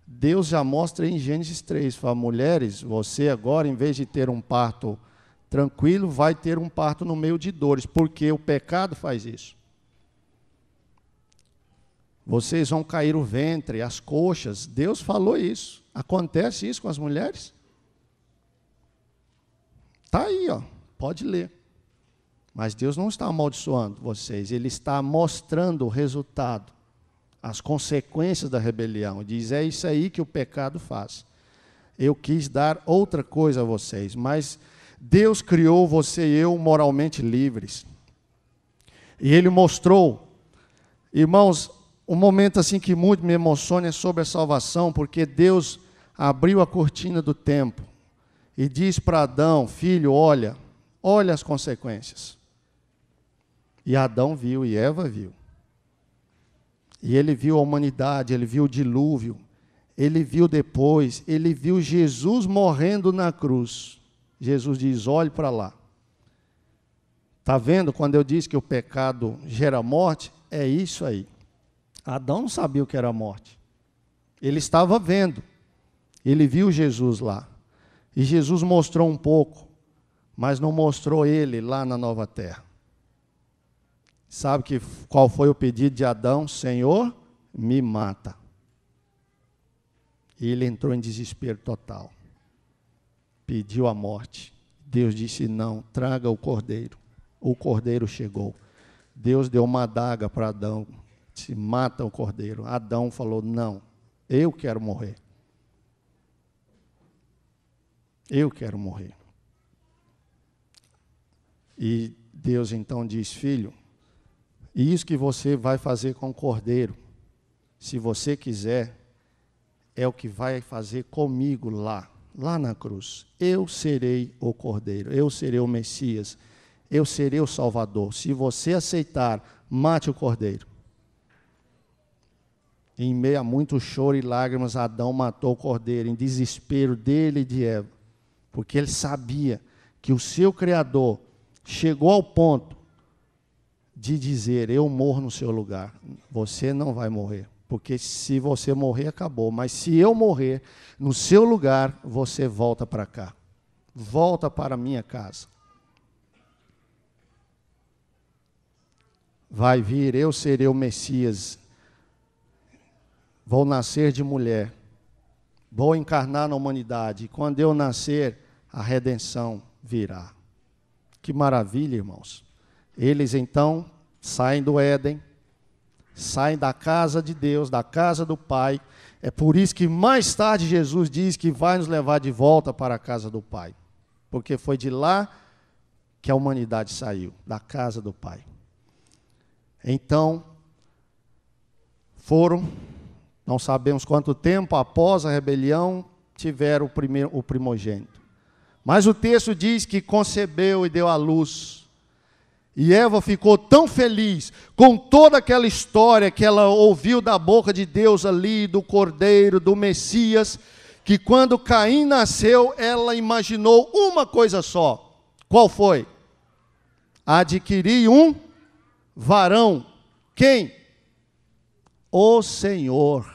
Deus já mostra em Gênesis 3, fala, mulheres, você agora, em vez de ter um parto tranquilo, vai ter um parto no meio de dores, porque o pecado faz isso. Vocês vão cair o ventre, as coxas. Deus falou isso. Acontece isso com as mulheres? Está aí, ó, pode ler. Mas Deus não está amaldiçoando vocês, Ele está mostrando o resultado, as consequências da rebelião. Diz, é isso aí que o pecado faz. Eu quis dar outra coisa a vocês, mas Deus criou você e eu moralmente livres. E Ele mostrou, irmãos, um momento assim que muito me emociona é sobre a salvação, porque Deus abriu a cortina do tempo e diz para Adão, filho, olha as consequências. E Adão viu e Eva viu. E ele viu a humanidade, ele viu o dilúvio, ele viu depois, ele viu Jesus morrendo na cruz. Jesus diz, olhe para lá. Está vendo quando eu disse que o pecado gera morte? É isso aí. Adão não sabia o que era a morte. Ele estava vendo. Ele viu Jesus lá. E Jesus mostrou um pouco, mas não mostrou ele lá na nova terra. Sabe qual foi o pedido de Adão? Senhor, me mata. E ele entrou em desespero total. Pediu a morte. Deus disse, não, traga o cordeiro. O cordeiro chegou. Deus deu uma adaga para Adão. Se mata o cordeiro. Adão falou, não, eu quero morrer. Eu quero morrer. E Deus então diz, filho, isso que você vai fazer com o cordeiro, se você quiser, é o que vai fazer comigo lá na cruz. Eu serei o cordeiro, eu serei o Messias, eu serei o Salvador. Se você aceitar, mate o cordeiro. Em meio a muito choro e lágrimas, Adão matou o cordeiro, em desespero dele e de Eva, porque ele sabia que o seu Criador chegou ao ponto de dizer, eu morro no seu lugar, você não vai morrer, porque se você morrer, acabou, mas se eu morrer no seu lugar, você volta para cá, volta para a minha casa. Vai vir, eu serei o Messias, vou nascer de mulher, vou encarnar na humanidade, e quando eu nascer, a redenção virá. Que maravilha, irmãos. Eles então saem do Éden, saem da casa de Deus, da casa do Pai. É por isso que mais tarde Jesus diz que vai nos levar de volta para a casa do Pai. Porque foi de lá que a humanidade saiu, da casa do Pai. Então, foram, não sabemos quanto tempo após a rebelião, tiveram o primogênito. Mas o texto diz que concebeu e deu à luz. E Eva ficou tão feliz com toda aquela história que ela ouviu da boca de Deus ali, do Cordeiro, do Messias, que quando Caim nasceu, ela imaginou uma coisa só. Qual foi? Adquirir um varão. Quem? O Senhor.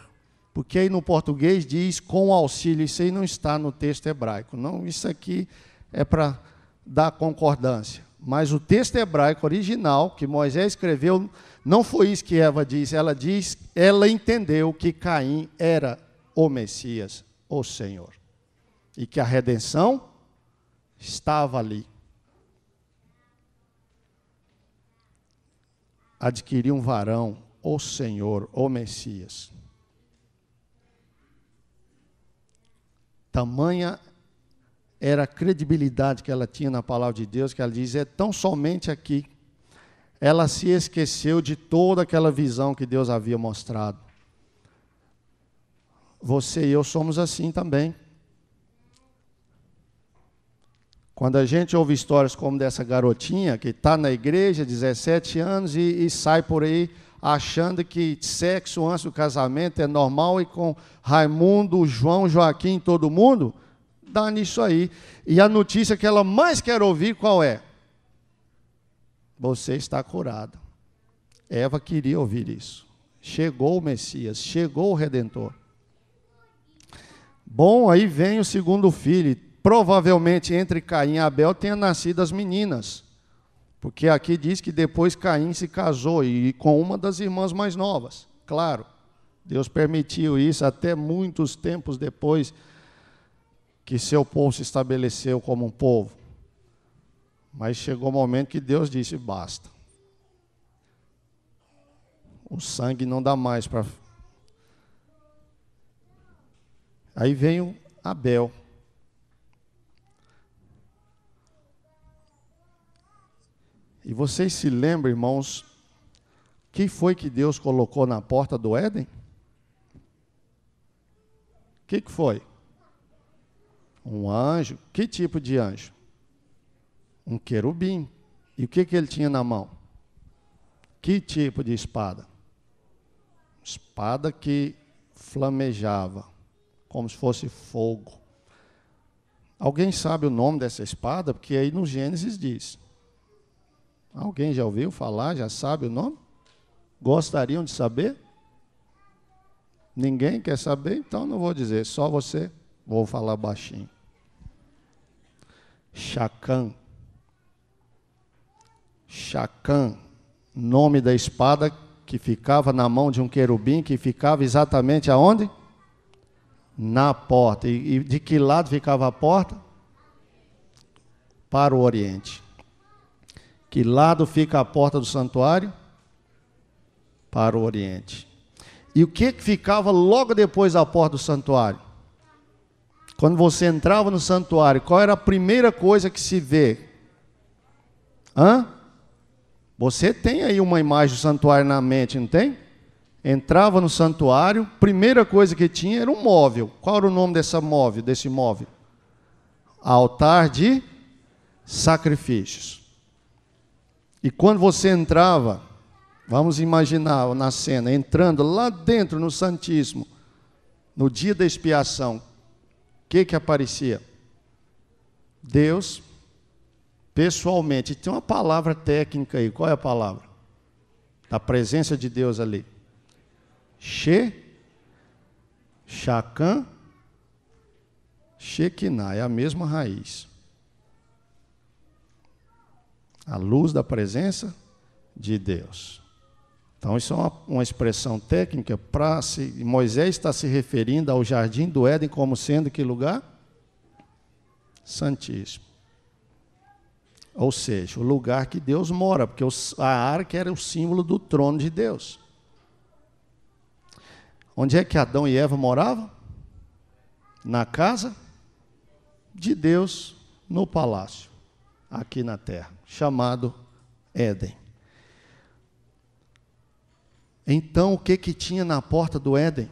Porque aí no português diz com auxílio. Isso aí não está no texto hebraico. Não, isso aqui é para dar concordância. Mas o texto hebraico original, que Moisés escreveu, não foi isso que Eva disse. Ela entendeu que Caim era o Messias, o Senhor. E que a redenção estava ali. Adquirir um varão, o Senhor, o Messias. Tamanha era a credibilidade que ela tinha na palavra de Deus, que ela diz, é tão somente aqui. Ela se esqueceu de toda aquela visão que Deus havia mostrado. Você e eu somos assim também. Quando a gente ouve histórias como dessa garotinha, que está na igreja, 17 anos, e sai por aí achando que sexo antes do casamento é normal, e com Raimundo, João, Joaquim, todo mundo, dá nisso aí. E a notícia que ela mais quer ouvir, qual é? Você está curado. Eva queria ouvir isso. Chegou o Messias, chegou o Redentor. Bom, aí vem o segundo filho. Provavelmente entre Caim e Abel tenha nascido as meninas. Porque aqui diz que depois Caim se casou e com uma das irmãs mais novas. Claro, Deus permitiu isso até muitos tempos depois que seu povo se estabeleceu como um povo. Mas chegou o momento que Deus disse, basta. O sangue não dá mais para... Aí vem o Abel. E vocês se lembram, irmãos, o que foi que Deus colocou na porta do Éden? O que foi? Um anjo. Que tipo de anjo? Um querubim. E o que ele tinha na mão? Que tipo de espada? Espada que flamejava, como se fosse fogo. Alguém sabe o nome dessa espada? Porque aí no Gênesis diz. Alguém já ouviu falar? Já sabe o nome? Gostariam de saber? Ninguém quer saber? Então não vou dizer, só você. Vou falar baixinho. Chacã. Chacã, nome da espada que ficava na mão de um querubim, que ficava exatamente aonde? Na porta. E de que lado ficava a porta? Para o oriente. Que lado fica a porta do santuário? Para o oriente. E o que ficava logo depois da porta do santuário? Quando você entrava no santuário, qual era a primeira coisa que se vê? Você tem aí uma imagem do santuário na mente, não tem? Entrava no santuário, primeira coisa que tinha era um móvel. Qual era o nome desse móvel? Altar de sacrifícios. E quando você entrava, vamos imaginar na cena, entrando lá dentro no Santíssimo, no dia da expiação, o que aparecia? Deus, pessoalmente. Tem uma palavra técnica aí, qual é a palavra? Da presença de Deus ali. Shacã, Shekinah, é a mesma raiz. A luz da presença de Deus. Então, isso é uma expressão técnica para Moisés está se referindo ao jardim do Éden como sendo que lugar? Santíssimo. Ou seja, o lugar que Deus mora, porque a arca era o símbolo do trono de Deus. Onde é que Adão e Eva moravam? Na casa de Deus, no palácio, aqui na terra, chamado Éden. Então, o que tinha na porta do Éden?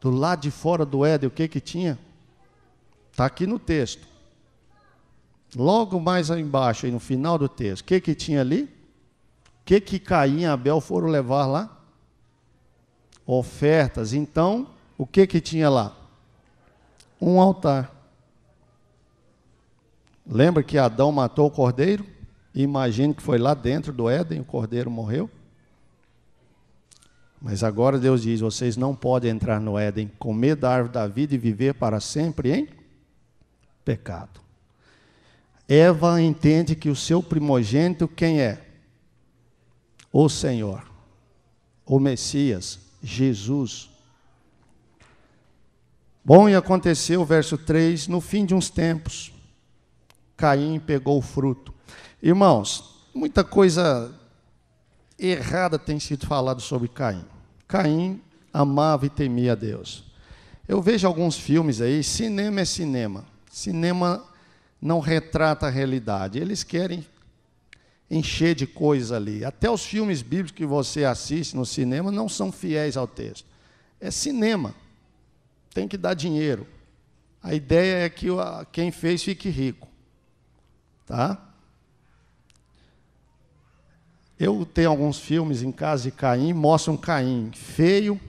Do lado de fora do Éden, o que tinha? Está aqui no texto. Logo mais aí embaixo, aí no final do texto, o que tinha ali? O que Caim e Abel foram levar lá? Ofertas. Então, o que tinha lá? Um altar. Lembra que Adão matou o cordeiro? Imagine que foi lá dentro do Éden, o cordeiro morreu. Mas agora Deus diz, vocês não podem entrar no Éden, comer da árvore da vida e viver para sempre em pecado. Eva entende que o seu primogênito quem é? O Senhor, o Messias, Jesus. Bom, e aconteceu, verso 3, no fim de uns tempos, Caim pegou o fruto. Irmãos, muita coisa errada tem sido falado sobre Caim. Caim amava e temia a Deus. Eu vejo alguns filmes aí, cinema é cinema. Cinema não retrata a realidade. Eles querem encher de coisas ali. Até os filmes bíblicos que você assiste no cinema não são fiéis ao texto. É cinema. Tem que dar dinheiro. A ideia é que quem fez fique rico. Tá? Eu tenho alguns filmes em casa de Caim, mostram Caim feio,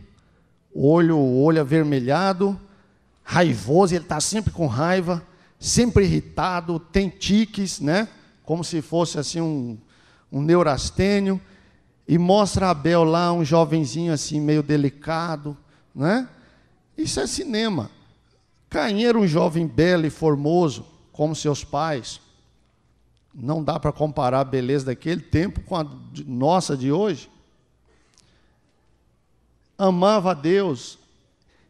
olho avermelhado, raivoso, ele está sempre com raiva, sempre irritado, tem tiques, né? Como se fosse assim um neurastênio, e mostra Abel lá, um jovenzinho assim meio delicado, né? E Isso é cinema. Caim era um jovem belo e formoso, como seus pais. Não dá para comparar a beleza daquele tempo com a nossa de hoje. Amava a Deus.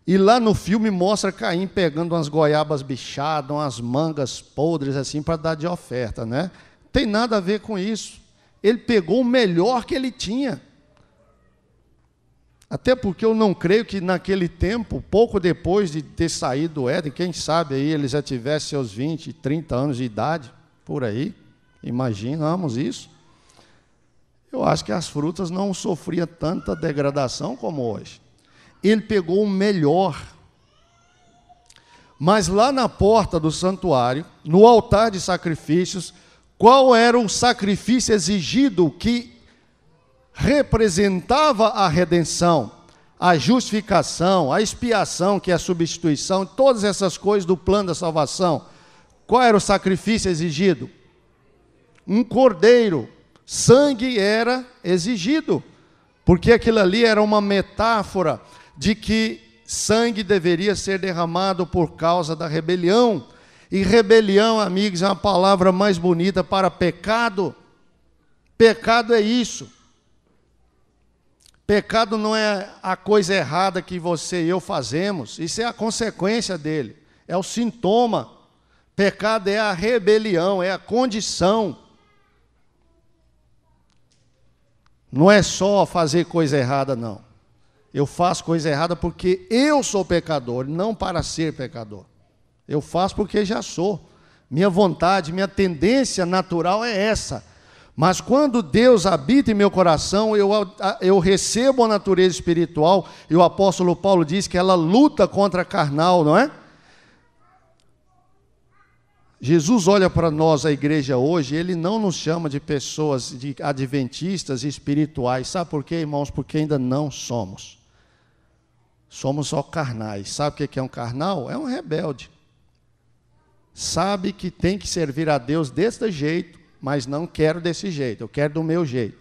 E lá no filme mostra Caim pegando umas goiabas bichadas, umas mangas podres assim para dar de oferta, né? Tem nada a ver com isso. Ele pegou o melhor que ele tinha. Até porque eu não creio que naquele tempo, pouco depois de ter saído do Éden, quem sabe aí ele já tivesse seus 20, 30 anos de idade, por aí, imaginamos isso. Eu acho que as frutas não sofriam tanta degradação como hoje. Ele pegou o melhor. Mas lá na porta do santuário, no altar de sacrifícios, qual era o sacrifício exigido que representava a redenção, a justificação, a expiação, que é a substituição, todas essas coisas do plano da salvação? Qual era o sacrifício exigido? Um cordeiro. Sangue era exigido, porque aquilo ali era uma metáfora de que sangue deveria ser derramado por causa da rebelião. E rebelião, amigos, é uma palavra mais bonita para pecado. Pecado é isso. Pecado não é a coisa errada que você e eu fazemos, isso é a consequência dele, é o sintoma. Pecado é a rebelião, é a condição. Não é só fazer coisa errada, não. Eu faço coisa errada porque eu sou pecador, não para ser pecador. Eu faço porque já sou. Minha vontade, minha tendência natural é essa. Mas quando Deus habita em meu coração, eu recebo a natureza espiritual, e o apóstolo Paulo diz que ela luta contra a carnal, não é? Jesus olha para nós, a igreja hoje, ele não nos chama de pessoas de adventistas espirituais. Sabe por quê, irmãos? Porque ainda não somos. Somos só carnais. Sabe o que é um carnal? É um rebelde. Sabe que tem que servir a Deus desse jeito, mas não quero desse jeito, eu quero do meu jeito.